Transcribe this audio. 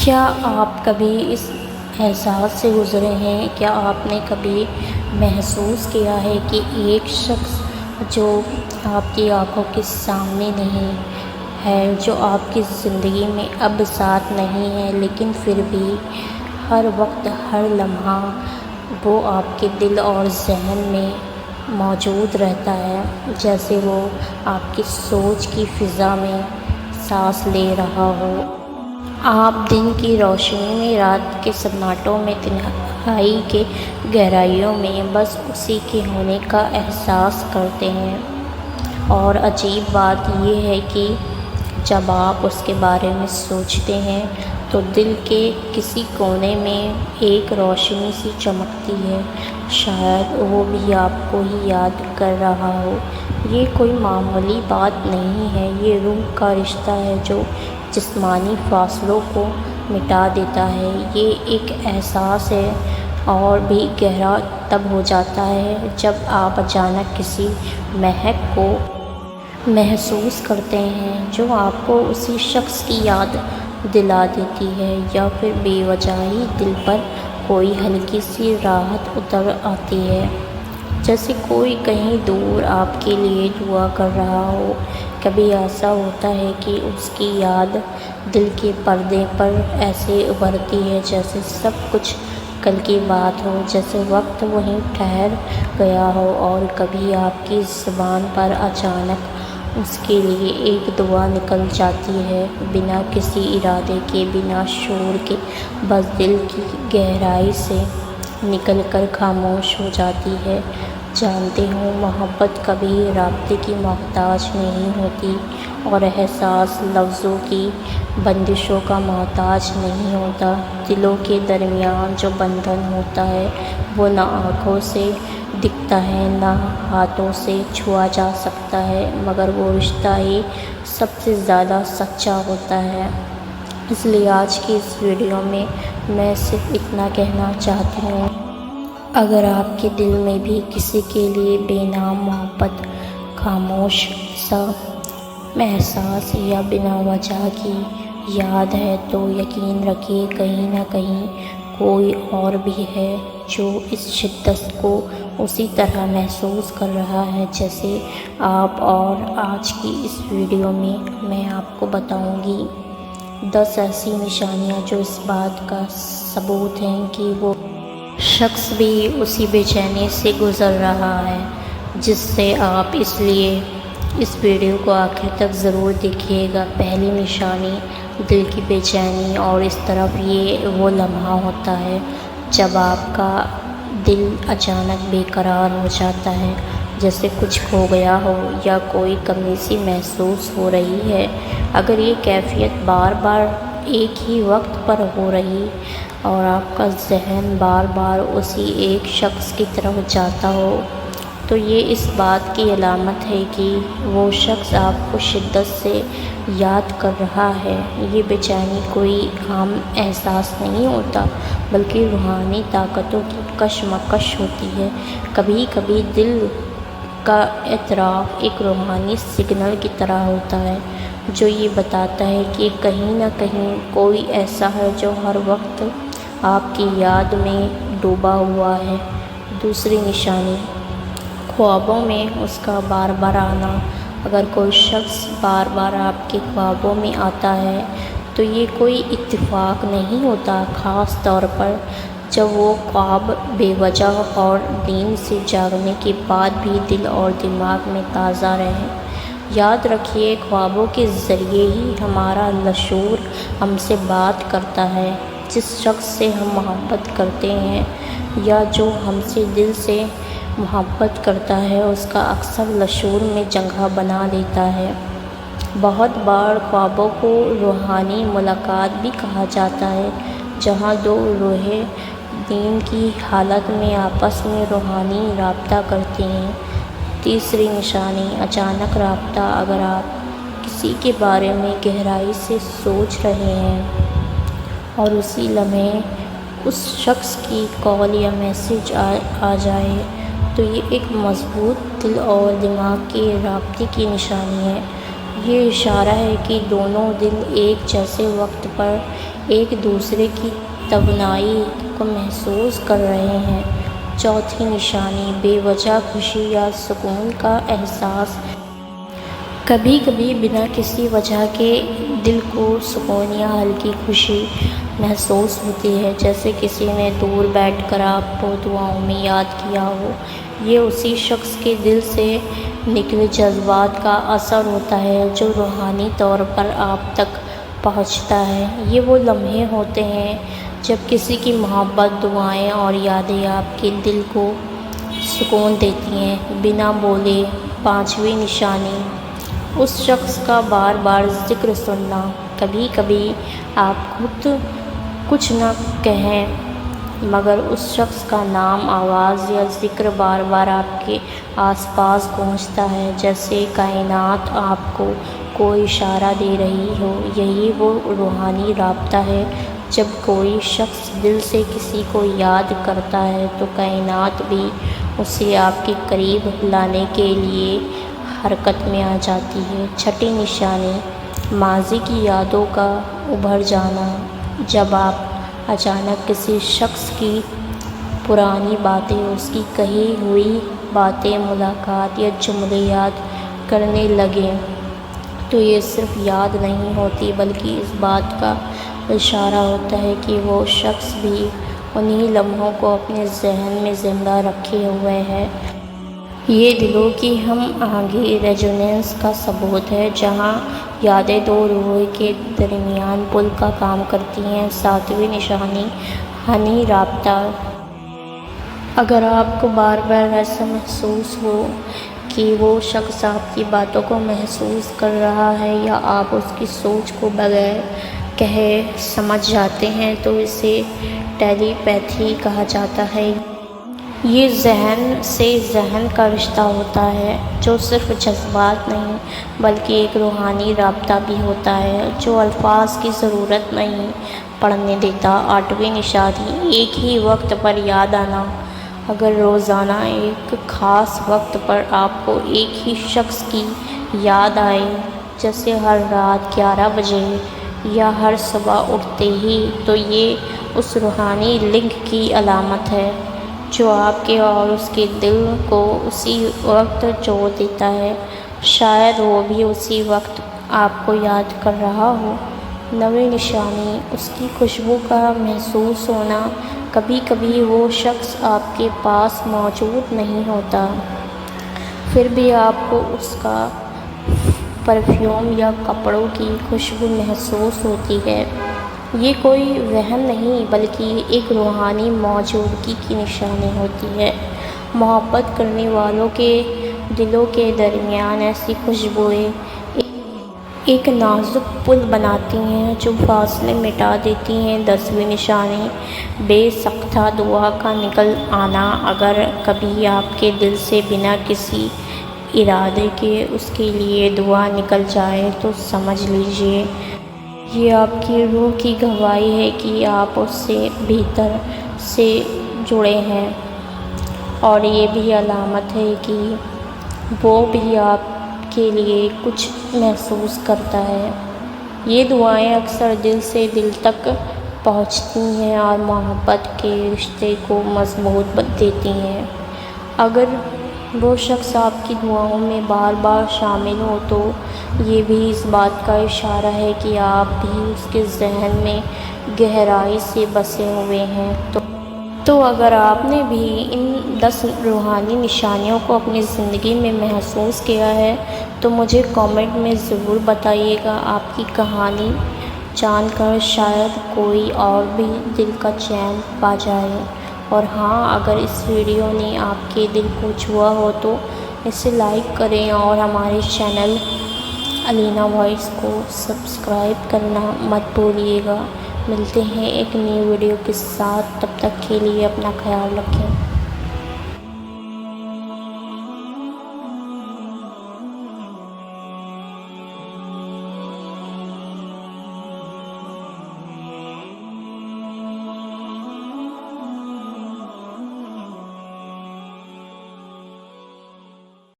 کیا آپ کبھی اس احساس سے گزرے ہیں؟ کیا آپ نے کبھی محسوس کیا ہے کہ ایک شخص جو آپ کی آنکھوں کے سامنے نہیں ہے، جو آپ کی زندگی میں اب ساتھ نہیں ہے، لیکن پھر بھی ہر وقت ہر لمحہ وہ آپ کے دل اور ذہن میں موجود رہتا ہے، جیسے وہ آپ کی سوچ کی فضا میں سانس لے رہا ہو؟ آپ دن کی روشنی میں، رات کے سناٹوں میں، تنہائی کے گہرائیوں میں بس اسی کے ہونے کا احساس کرتے ہیں، اور عجیب بات یہ ہے کہ جب آپ اس کے بارے میں سوچتے ہیں تو دل کے کسی کونے میں ایک روشنی سی چمکتی ہے، شاید وہ بھی آپ کو ہی یاد کر رہا ہو۔ یہ کوئی معمولی بات نہیں ہے، یہ روح کا رشتہ ہے جو جسمانی فاصلوں کو مٹا دیتا ہے۔ یہ ایک احساس ہے اور بھی گہرا تب ہو جاتا ہے جب آپ اچانک کسی مہک کو محسوس کرتے ہیں جو آپ کو اسی شخص کی یاد دلا دیتی ہے، یا پھر بے وجہ ہی دل پر کوئی ہلکی سی راحت اتر آتی ہے، جیسے کوئی کہیں دور آپ کے لیے دعا کر رہا ہو۔ کبھی ایسا ہوتا ہے کہ اس کی یاد دل کے پردے پر ایسے ابھرتی ہے جیسے سب کچھ کل کی بات ہو، جیسے وقت وہیں ٹھہر گیا ہو، اور کبھی آپ کی زبان پر اچانک اس کے لیے ایک دعا نکل جاتی ہے، بنا کسی ارادے کے، بنا شور کے، بس دل کی گہرائی سے نکل کر خاموش ہو جاتی ہے۔ جانتے ہو، محبت کبھی رابطے کی محتاج نہیں ہوتی، اور احساس لفظوں کی بندشوں کا محتاج نہیں ہوتا۔ دلوں کے درمیان جو بندھن ہوتا ہے وہ نہ آنکھوں سے دکھتا ہے، نہ ہاتھوں سے چھوا جا سکتا ہے، مگر وہ رشتہ ہی سب سے زیادہ سچا ہوتا ہے۔ اس لیے آج کی اس ویڈیو میں صرف اتنا کہنا چاہتی ہوں، اگر آپ کے دل میں بھی کسی کے لیے بے نام محبت، خاموش سا احساس یا بنا وجہ کی یاد ہے، تو یقین رکھیے کہیں نہ کہیں کوئی اور بھی ہے جو اس شدت کو اسی طرح محسوس کر رہا ہے جیسے آپ۔ اور آج کی اس ویڈیو میں آپ کو بتاؤں گی 10 ایسی نشانیاں جو اس بات کا ثبوت ہیں کہ وہ شخص بھی اسی بے چینی سے گزر رہا ہے جس سے آپ، اس لیے اس ویڈیو کو آخر تک ضرور دیکھیے گا۔ پہلی نشانی، دل کی بے چینی، اور اس طرف یہ وہ لمحہ ہوتا ہے جب آپ کا دل اچانک بے قرار ہو جاتا ہے، جیسے کچھ کھو گیا ہو یا کوئی کمی سی محسوس ہو رہی ہے۔ اگر یہ کیفیت بار بار ایک ہی وقت پر ہو رہی اور آپ کا ذہن بار بار اسی ایک شخص کی طرف جاتا ہو، تو یہ اس بات کی علامت ہے کہ وہ شخص آپ کو شدت سے یاد کر رہا ہے۔ یہ بے چینی کوئی عام احساس نہیں ہوتا، بلکہ روحانی طاقتوں کی کشمکش ہوتی ہے۔ کبھی کبھی دل کا اعتراف ایک روحانی سگنل کی طرح ہوتا ہے جو یہ بتاتا ہے کہ کہیں نہ کہیں کوئی ایسا ہے جو ہر وقت آپ کی یاد میں ڈوبا ہوا ہے۔ دوسری نشانی، خوابوں میں اس کا بار بار آنا۔ اگر کوئی شخص بار بار آپ کے خوابوں میں آتا ہے تو یہ کوئی اتفاق نہیں ہوتا، خاص طور پر جب وہ خواب بے وجہ اور نیند سے جاگنے کے بعد بھی دل اور دماغ میں تازہ رہیں۔ یاد رکھیے، خوابوں کے ذریعے ہی ہمارا لشعور ہم سے بات کرتا ہے۔ جس شخص سے ہم محبت کرتے ہیں یا جو ہم سے دل سے محبت کرتا ہے، اس کا اکثر لشعور میں جگہ بنا لیتا ہے۔ بہت بار خوابوں کو روحانی ملاقات بھی کہا جاتا ہے، جہاں دو روحیں نیند کی حالت میں آپس میں روحانی رابطہ کرتی ہیں۔ تیسری نشانی، اچانک رابطہ۔ اگر آپ کسی کے بارے میں گہرائی سے سوچ رہے ہیں اور اسی لمحے اس شخص کی کال یا میسج آ جائے تو یہ ایک مضبوط دل اور دماغ کے رابطے کی نشانی ہے۔ یہ اشارہ ہے کہ دونوں دل ایک جیسے وقت پر ایک دوسرے کی توانائی کو محسوس کر رہے ہیں۔ چوتھی نشانی، بے وجہ خوشی یا سکون کا احساس۔ کبھی کبھی بنا کسی وجہ کے دل کو سکون یا ہلکی خوشی محسوس ہوتی ہے، جیسے کسی نے دور بیٹھ کر آپ کو دعاؤں میں یاد کیا ہو۔ یہ اسی شخص کے دل سے نکلے جذبات کا اثر ہوتا ہے جو روحانی طور پر آپ تک پہنچتا ہے۔ یہ وہ لمحے ہوتے ہیں جب کسی کی محبت، دعائیں اور یادیں آپ کے دل کو سکون دیتی ہیں بنا بولے۔ پانچویں نشانی، اس شخص کا بار بار ذکر سننا۔ کبھی کبھی آپ خود کچھ نہ کہیں مگر اس شخص کا نام، آواز یا ذکر بار بار آپ کے آس پاس گونجتا ہے، جیسے کائنات آپ کو کوئی اشارہ دے رہی ہو۔ یہی وہ روحانی رابطہ ہے۔ جب کوئی شخص دل سے کسی کو یاد کرتا ہے تو کائنات بھی اسے آپ کے قریب لانے کے لیے حرکت میں آ جاتی ہے۔ چھٹی نشانی، ماضی کی یادوں کا ابھر جانا۔ جب آپ اچانک کسی شخص کی پرانی باتیں، اس کی کہی ہوئی باتیں، ملاقات یا جملے یاد کرنے لگیں تو یہ صرف یاد نہیں ہوتی بلکہ اس بات کا اشارہ ہوتا ہے کہ وہ شخص بھی انہی لمحوں کو اپنے ذہن میں زندہ رکھے ہوئے ہے۔ یہ دلوں کی ہم آہنگی، ریزونینس کا ثبوت ہے، جہاں یادیں دو روح کے درمیان پل کا کام کرتی ہیں۔ ساتویں نشانی، روحانی رابطہ۔ اگر آپ کو بار بار ایسا محسوس ہو کہ وہ شخص آپ کی باتوں کو محسوس کر رہا ہے یا آپ اس کی سوچ کو بغیر کہے سمجھ جاتے ہیں تو اسے ٹیلی پیتھی کہا جاتا ہے۔ یہ ذہن سے ذہن کا رشتہ ہوتا ہے جو صرف جذبات نہیں بلکہ ایک روحانی رابطہ بھی ہوتا ہے جو الفاظ کی ضرورت نہیں پڑنے دیتا۔ آٹھویں نشانی، ایک ہی وقت پر یاد آنا۔ اگر روزانہ ایک خاص وقت پر آپ کو ایک ہی شخص کی یاد آئے، جیسے ہر رات 11 بجے یا ہر صبح اٹھتے ہی، تو یہ اس روحانی لنک کی علامت ہے جو آپ کے اور اس کے دل کو اسی وقت جوڑ دیتا ہے۔ شاید وہ بھی اسی وقت آپ کو یاد کر رہا ہو۔ نویں نشانی، اس کی خوشبو کا محسوس ہونا۔ کبھی کبھی وہ شخص آپ کے پاس موجود نہیں ہوتا، پھر بھی آپ کو اس کا پرفیوم یا کپڑوں کی خوشبو محسوس ہوتی ہے۔ یہ کوئی وہم نہیں بلکہ ایک روحانی موجودگی کی نشانی ہوتی ہے۔ محبت کرنے والوں کے دلوں کے درمیان ایسی خوشبوئیں ایک نازک پل بناتی ہیں جو فاصلے مٹا دیتی ہیں۔ 10ویں نشانی، بے ساختہ دعا کا نکل آنا۔ اگر کبھی آپ کے دل سے بنا کسی ارادے کے اس کے لیے دعا نکل جائے تو سمجھ لیجیے یہ آپ کی روح کی گواہی ہے کہ آپ اس سے بھیتر سے جڑے ہیں، اور یہ بھی علامت ہے کہ وہ بھی آپ کے لیے کچھ محسوس کرتا ہے۔ یہ دعائیں اکثر دل سے دل تک پہنچتی ہیں اور محبت کے رشتے کو مضبوط دیتی ہیں۔ اگر وہ شخص آپ کی دعاؤں میں بار بار شامل ہو تو یہ بھی اس بات کا اشارہ ہے کہ آپ بھی اس کے ذہن میں گہرائی سے بسے ہوئے ہیں۔ تو اگر آپ نے بھی ان 10 روحانی نشانیوں کو اپنی زندگی میں محسوس کیا ہے تو مجھے کامنٹ میں ضرور بتائیے گا۔ آپ کی کہانی جان کر شاید کوئی اور بھی دل کا چین پا جائے۔ اور ہاں، اگر اس ویڈیو نے آپ کے دل کو چھوا ہو تو اسے لائک کریں اور ہمارے چینل علینا وائس کو سبسکرائب کرنا مت بھولیے گا۔ ملتے ہیں ایک نئی ویڈیو کے ساتھ، تب تک کے لیے اپنا خیال رکھیں۔